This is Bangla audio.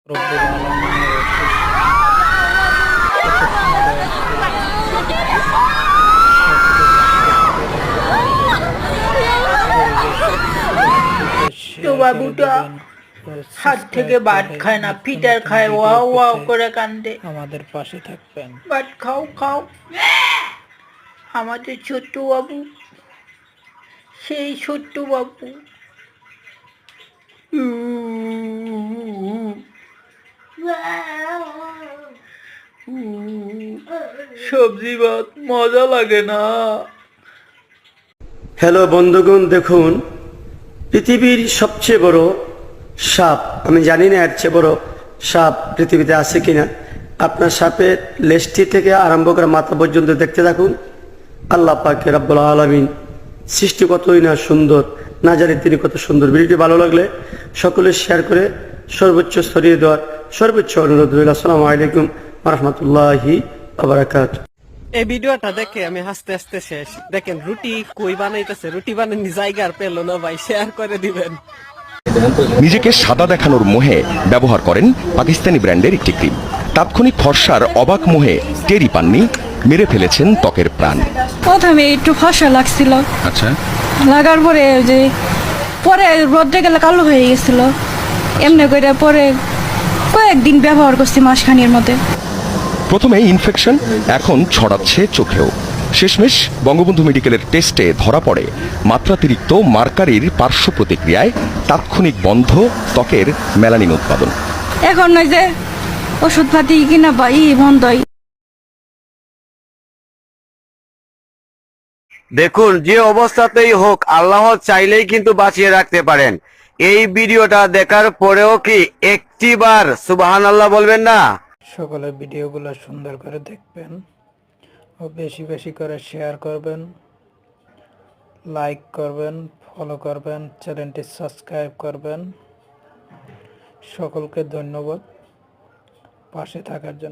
রব্বুল আলামিনের অশেষ কত সুন্দর তো বাবুটা হাত থেকে ভাত খায় না, পিটার খায়, ওয়াও ওয়াও করে কান্দে। আমাদের পাশে থাকবেন। ভাত খাও খাও। আমাদের ছোট্ট বাবু, সেই ছোট্ট বাবু। সবজি ভাত মজা লাগে না। হ্যালো বন্ধুগণ, দেখুন পৃথিবীর সবচেয়ে বড় সাপ, আমি জানি না এর চেয়ে বড় সাপ পৃথিবীতে আছে কিনা। আপনার সাপের লেজটি থেকে আরম্ভ করে মাথা পর্যন্ত দেখতে থাকুন। আল্লাহ পাকে রব্বুল আলামিন সৃষ্টি কতই না সুন্দর, না জানি তিনি কত সুন্দর। ভিডিওটি ভালো লাগলে সকলে শেয়ার করে সর্বোচ্চ ছড়িয়ে দেওয়ার সর্বোচ্চ অনুরোধ রইল। আসসালামু আলাইকুম ওয়া রাহমাতুল্লাহি ওয়া বারাকাতুহু। এই ভিডিওটা দেখে আমি হাসতে হাসতে শেষ। দেখেন রুটি কই বানাইতেছে, রুটি বানানি জায়গা আর পেল না ভাই, শেয়ার করে দিবেন। নিজেকে সাদা দেখানোর মোহে ব্যবহার করেন পাকিস্তানি ব্র্যান্ডের একটি ক্রিম। তাৎক্ষণিক ফর্সার অবাক মোহে টেরি পাননি, মেরে ফেলেছেন ত্বকের প্রাণ। প্রথমে একটু ফসা লাগছিল, আচ্ছা, লাগার পরে যে পরে রোদ্রে গেলে কালো হয়ে গেছিল। এমনি করে পরে কয়েকদিন ব্যবহার করছি, মাসখানির মধ্যে। প্রথমে ইনফেকশন, এখন ছড়াচ্ছে চোখেও। শেষমেশ বঙ্গবন্ধু মেডিকেলের টেস্টে ধরা পড়ে মাত্রাতিরিক্ত মার্কারির পার্শ্ব প্রতিক্রিয়ায় তাৎক্ষণিক বন্ধ ত্বকের মেলানিন উৎপাদন। এখন নয় যে ওষুধপাতি কিনা বা বন্ধই। দেখুন, যে অবস্থাতেই হোক আল্লাহ চাইলেই কিন্তু বাঁচিয়ে রাখতে পারেন। এই ভিডিওটা দেখার পরেও কি একটিবার সুবহানাল্লাহ বলবেন না? সকলে ভিডিওগুলো সুন্দর করে দেখবেন ও বেশি বেশি করে শেয়ার করবেন, লাইক করবেন, ফলো করবেন, চ্যানেলটি সাবস্ক্রাইব করবেন। সকলকে ধন্যবাদ পাশে থাকার জন্য।